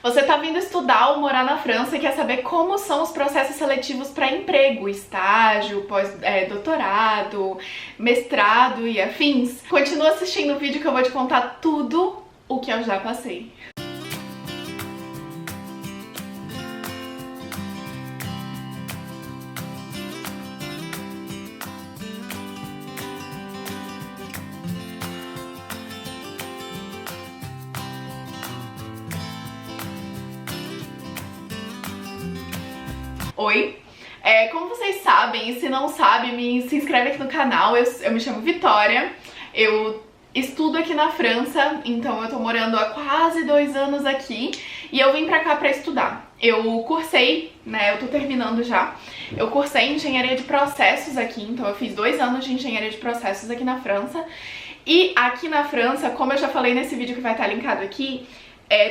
Você tá vindo estudar ou morar na França e quer saber como são os processos seletivos para emprego, estágio, pós-doutorado, mestrado e afins? Continua assistindo o vídeo que eu vou te contar tudo o que eu já passei. Oi! Como vocês sabem, e se não sabem, se inscreve aqui no canal. Eu me chamo Vitória, eu estudo aqui na França, então eu tô morando há quase 2 anos aqui e eu vim pra cá pra estudar. Eu cursei, né, eu tô terminando já, eu cursei engenharia de processos aqui, então eu fiz 2 anos de engenharia de processos aqui na França. E aqui na França, como eu já falei nesse vídeo que vai estar linkado aqui,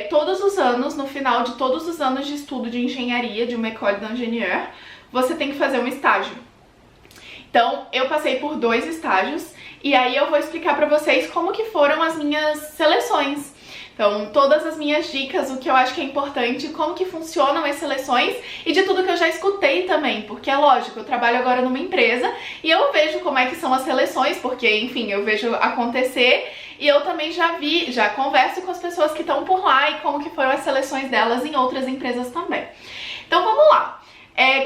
todos os anos, no final de todos os anos de estudo de engenharia, de uma école d'ingénieur, você tem que fazer um estágio. Então, eu passei por 2 estágios e aí eu vou explicar pra vocês como que foram as minhas seleções. Então, todas as minhas dicas, o que eu acho que é importante, como que funcionam as seleções e de tudo que eu já escutei também, porque é lógico, eu trabalho agora numa empresa e eu vejo como é que são as seleções, porque, enfim, eu vejo acontecer e eu também já converso com as pessoas que estão por lá e como que foram as seleções delas em outras empresas também. Então, vamos lá.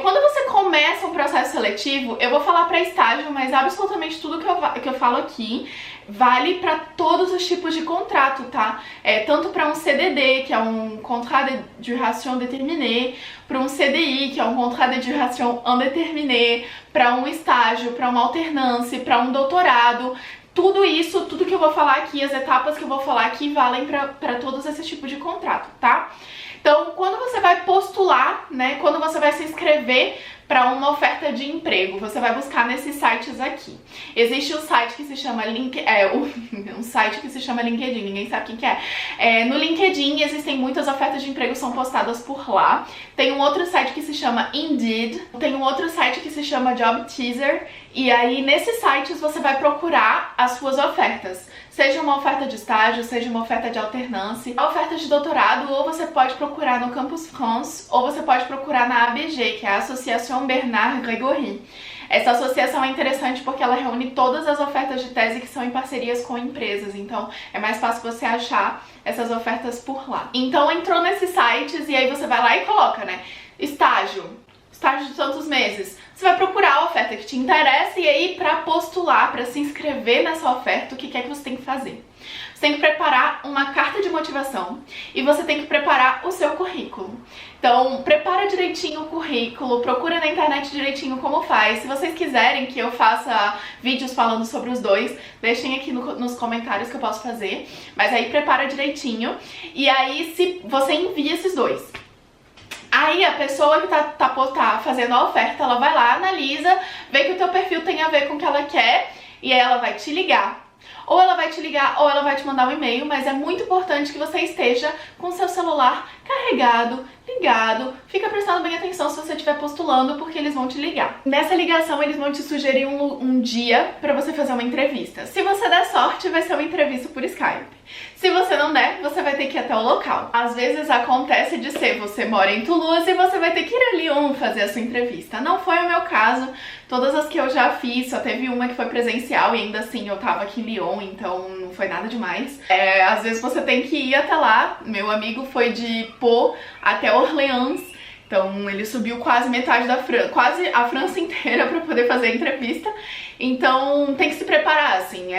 Quando você começa um processo seletivo, eu vou falar para estágio, mas absolutamente tudo que eu falo aqui vale para todos os tipos de contrato, tá? Tanto para um CDD, que é um contrat de duration déterminée, para um CDI, que é um contrat de duration indéterminée, para um estágio, para uma alternância, para um doutorado. Tudo isso, tudo que eu vou falar aqui, as etapas que eu vou falar aqui valem para todos esses tipos de contrato, tá? Então, quando você vai postular, né, quando você vai se inscrever para uma oferta de emprego, você vai buscar nesses sites aqui. Existe um site que se chama um site que se chama LinkedIn, ninguém sabe quem que é. No LinkedIn existem muitas ofertas de emprego, são postadas por lá. Tem um outro site que se chama Indeed, tem um outro site que se chama Job Teaser, e aí nesses sites você vai procurar as suas ofertas. Seja uma oferta de estágio, seja uma oferta de alternância, oferta de doutorado, ou você pode procurar no Campus France, ou você pode procurar na ABG, que é a Association Bernard Grégory. Essa associação é interessante porque ela reúne todas as ofertas de tese que são em parcerias com empresas, então é mais fácil você achar essas ofertas por lá. Então entrou nesses sites e aí você vai lá e coloca, né, estágio de tantos meses. Você vai procurar a oferta que te interessa e aí para postular, para se inscrever nessa oferta, o que é que você tem que fazer? Você tem que preparar uma carta de motivação e você tem que preparar o seu currículo. Então, prepara direitinho o currículo, procura na internet direitinho como faz. Se vocês quiserem que eu faça vídeos falando sobre os dois, deixem aqui nos comentários que eu posso fazer. Mas aí prepara direitinho e aí se você envia esses dois. Aí a pessoa que tá fazendo a oferta, ela vai lá, analisa, vê que o teu perfil tem a ver com o que ela quer e aí ela vai te ligar. Ou ela vai te ligar ou ela vai te mandar um e-mail, mas é muito importante que você esteja com seu celular carregado, ligado. Fica prestando bem atenção se você estiver postulando, porque eles vão te ligar. Nessa ligação eles vão te sugerir um dia pra você fazer uma entrevista. Se você der sorte, vai ser uma entrevista por Skype. Se você não der, você vai ter que ir até o local. Às vezes acontece de você mora em Toulouse e você vai ter que ir a Lyon fazer a sua entrevista. Não foi o meu caso. Todas as que eu já fiz, só teve uma que foi presencial e ainda assim eu tava aqui em Lyon, então não foi nada demais. Às vezes você tem que ir até lá. Meu amigo foi de Pau até Orléans, então ele subiu quase metade da França, quase a França inteira para poder fazer a entrevista. Então tem que se preparar, assim,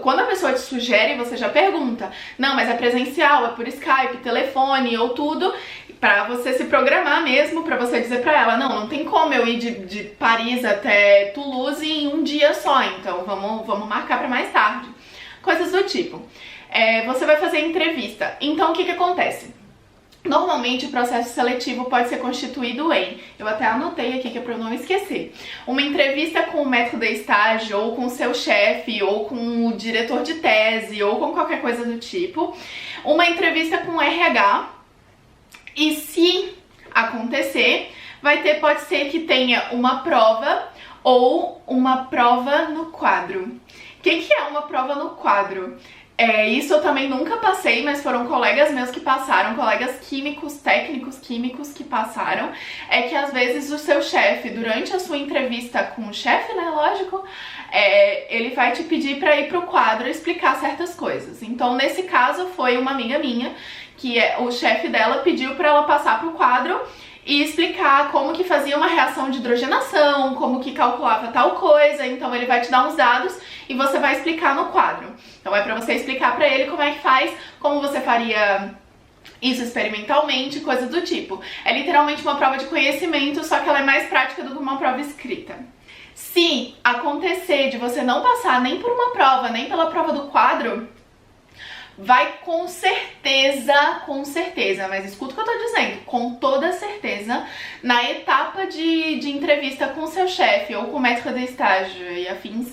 quando a pessoa te sugere, você já pergunta, não, mas é presencial, é por Skype, telefone ou tudo, pra você se programar mesmo, pra você dizer pra ela, não tem como eu ir de Paris até Toulouse em um dia só, então vamos marcar pra mais tarde. Coisas do tipo. Você vai fazer entrevista, então o que acontece? Normalmente o processo seletivo pode ser constituído em, eu até anotei aqui que é para eu não esquecer, uma entrevista com o maître de estágio, ou com o seu chefe, ou com o diretor de tese, ou com qualquer coisa do tipo, uma entrevista com o RH, e se acontecer, pode ser que tenha uma prova ou uma prova no quadro. O que é uma prova no quadro? Isso eu também nunca passei, mas foram colegas meus que passaram, colegas químicos, técnicos químicos que passaram. É que às vezes o seu chefe, durante a sua entrevista com o chefe, né, lógico, ele vai te pedir pra ir pro quadro explicar certas coisas. Então, nesse caso, foi uma amiga minha, que o chefe dela pediu pra ela passar pro quadro e explicar como que fazia uma reação de hidrogenação, como que calculava tal coisa. Então ele vai te dar uns dados e você vai explicar no quadro. Então é pra você explicar pra ele como é que faz, como você faria isso experimentalmente, coisas do tipo. É literalmente uma prova de conhecimento, só que ela é mais prática do que uma prova escrita. Se acontecer de você não passar nem por uma prova, nem pela prova do quadro, vai com certeza, mas escuta o que eu tô dizendo, com toda certeza, na etapa de entrevista com o seu chefe ou com o médico de estágio e afins,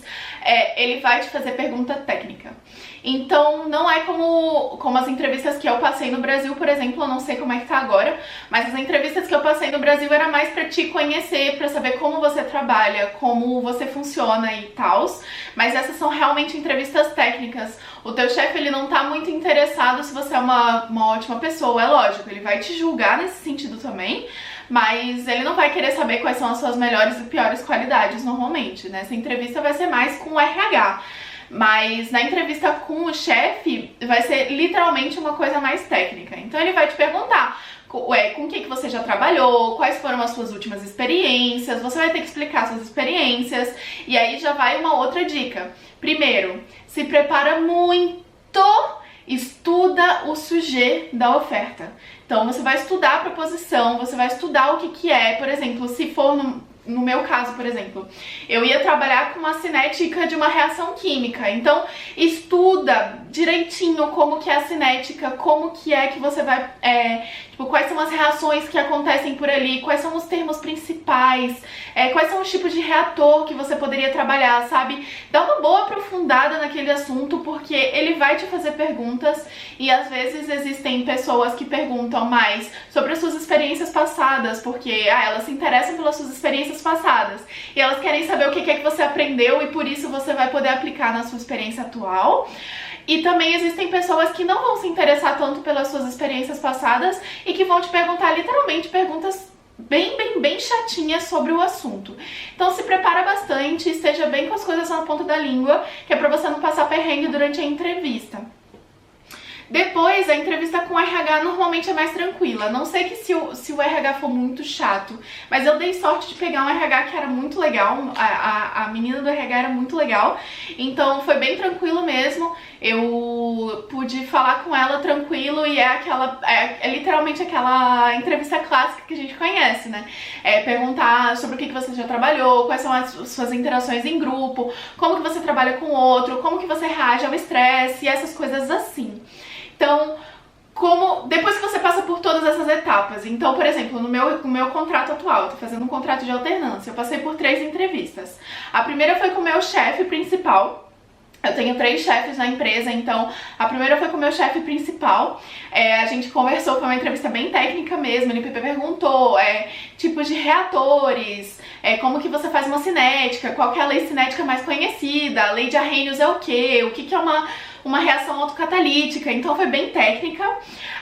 ele vai te fazer pergunta técnica. Então não é como as entrevistas que eu passei no Brasil, por exemplo, eu não sei como é que tá agora, mas as entrevistas que eu passei no Brasil era mais pra te conhecer, pra saber como você trabalha, como você funciona e tals, mas essas são realmente entrevistas técnicas. O teu chefe, ele não tá muito interessado se você é uma ótima pessoa, é lógico, ele vai te julgar nesse sentido também, mas ele não vai querer saber quais são as suas melhores e piores qualidades normalmente, né? Essa entrevista vai ser mais com o RH. Mas na entrevista com o chefe vai ser literalmente uma coisa mais técnica. Então ele vai te perguntar com o que você já trabalhou, quais foram as suas últimas experiências, você vai ter que explicar suas experiências. E aí já vai uma outra dica. Primeiro, se prepara muito, estuda o sujet da oferta. Então você vai estudar a proposição, você vai estudar o que é, por exemplo, se for no meu caso, por exemplo, eu ia trabalhar com uma cinética de uma reação química. Então, estuda direitinho como que é a cinética, como que é que você vai... quais são as reações que acontecem por ali, quais são os termos principais, quais são os tipos de reator que você poderia trabalhar, sabe? Dá uma boa aprofundada naquele assunto, porque ele vai te fazer perguntas e às vezes existem pessoas que perguntam mais sobre as suas experiências passadas, porque elas se interessam pelas suas experiências passadas e elas querem saber o que é que você aprendeu e por isso você vai poder aplicar na sua experiência atual. E também existem pessoas que não vão se interessar tanto pelas suas experiências passadas e que vão te perguntar literalmente perguntas bem chatinhas sobre o assunto. Então se prepara bastante, esteja bem com as coisas na ponta da língua, que é pra você não passar perrengue durante a entrevista. Depois, a entrevista com o RH normalmente é mais tranquila. Não sei que se o RH for muito chato, mas eu dei sorte de pegar um RH que era muito legal, a menina do RH era muito legal, então foi bem tranquilo mesmo. Eu pude falar com ela tranquilo e é literalmente aquela entrevista clássica que a gente conhece, né? Perguntar sobre o que você já trabalhou, quais são as suas interações em grupo, como que você trabalha com o outro, como que você reage ao estresse e essas coisas assim. Então, depois que você passa por todas essas etapas, então, por exemplo, no meu contrato atual, eu tô fazendo um contrato de alternância, eu passei por 3 entrevistas. A primeira foi com o meu chefe principal. Eu tenho 3 chefes na empresa, então a primeira foi com o meu chefe principal. A gente conversou, foi uma entrevista bem técnica mesmo. Ele perguntou tipos de reatores, como que você faz uma cinética, qual que é a lei cinética mais conhecida, a lei de Arrhenius é o que é uma reação autocatalítica, então foi bem técnica.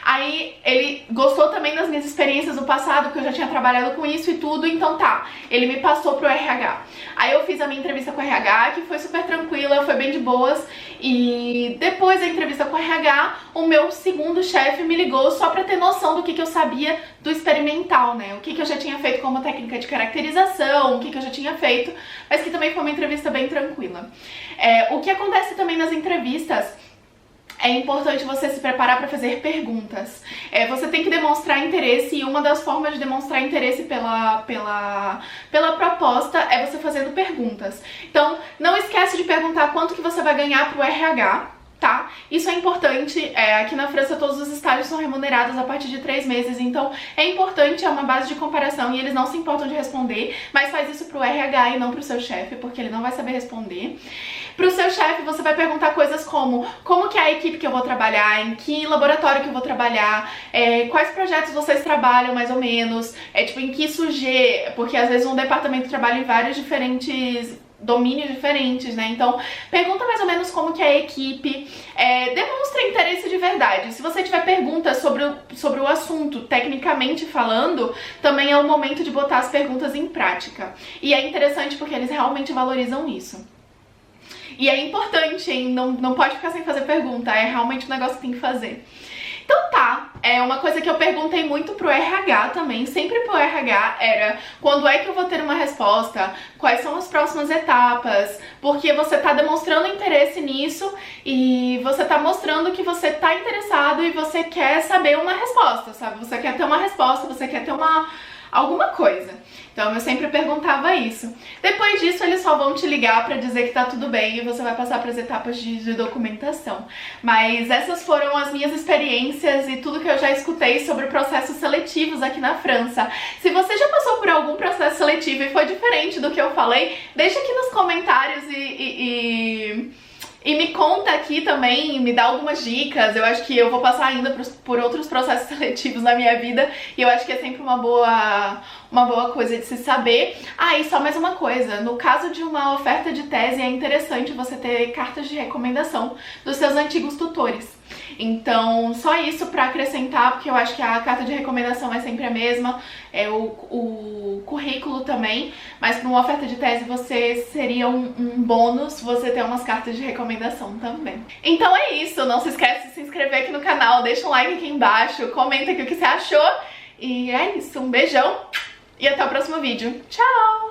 Aí ele gostou também das minhas experiências do passado, que eu já tinha trabalhado com isso e tudo, então ele me passou pro RH. Aí eu fiz a minha entrevista com o RH, que foi super tranquila, foi bem de boas, e depois da entrevista com o RH, o meu segundo chefe me ligou só pra ter noção do que eu sabia do experimental, né? O que eu já tinha feito como técnica de caracterização, o que eu já tinha feito, mas que também foi uma entrevista bem tranquila. O que acontece também nas entrevistas, é importante você se preparar para fazer perguntas. Você tem que demonstrar interesse, e uma das formas de demonstrar interesse pela proposta é você fazendo perguntas. Então, não esquece de perguntar quanto que você vai ganhar pro RH, tá? Isso é importante. Aqui na França todos os estágios são remunerados a partir de 3 meses, então é importante, é uma base de comparação e eles não se importam de responder, mas faz isso pro RH e não pro seu chefe, porque ele não vai saber responder. Pro seu chefe você vai perguntar coisas como que é a equipe que eu vou trabalhar, em que laboratório que eu vou trabalhar, quais projetos vocês trabalham mais ou menos, em que sujet, porque às vezes um departamento trabalha em vários diferentes domínios diferentes, né? Então, pergunta mais ou menos como que é a equipe, demonstra interesse de verdade. Se você tiver perguntas sobre o assunto, tecnicamente falando, também é o momento de botar as perguntas em prática. E é interessante porque eles realmente valorizam isso. E é importante, hein? Não pode ficar sem fazer pergunta, é realmente um negócio que tem que fazer. Então tá, uma coisa que eu perguntei muito pro RH também, sempre pro RH, era quando é que eu vou ter uma resposta, quais são as próximas etapas, porque você tá demonstrando interesse nisso e você tá mostrando que você tá interessado e você quer saber uma resposta, sabe? Você quer ter uma resposta, você quer ter alguma coisa. Então eu sempre perguntava isso. Depois disso eles só vão te ligar pra dizer que tá tudo bem e você vai passar pras etapas de documentação. Mas essas foram as minhas experiências e tudo que eu já escutei sobre processos seletivos aqui na França. Se você já passou por algum processo seletivo e foi diferente do que eu falei, deixa aqui nos comentários e me conta aqui também, me dá algumas dicas. Eu acho que eu vou passar ainda por outros processos seletivos na minha vida e eu acho que é sempre uma boa coisa de se saber. Ah, e só mais uma coisa, no caso de uma oferta de tese é interessante você ter cartas de recomendação dos seus antigos tutores. Então, só isso pra acrescentar, porque eu acho que a carta de recomendação é sempre a mesma, o currículo também, mas para uma oferta de tese você seria um bônus você ter umas cartas de recomendação também. Então é isso, não se esquece de se inscrever aqui no canal, deixa um like aqui embaixo, comenta aqui o que você achou, e é isso, um beijão e até o próximo vídeo. Tchau!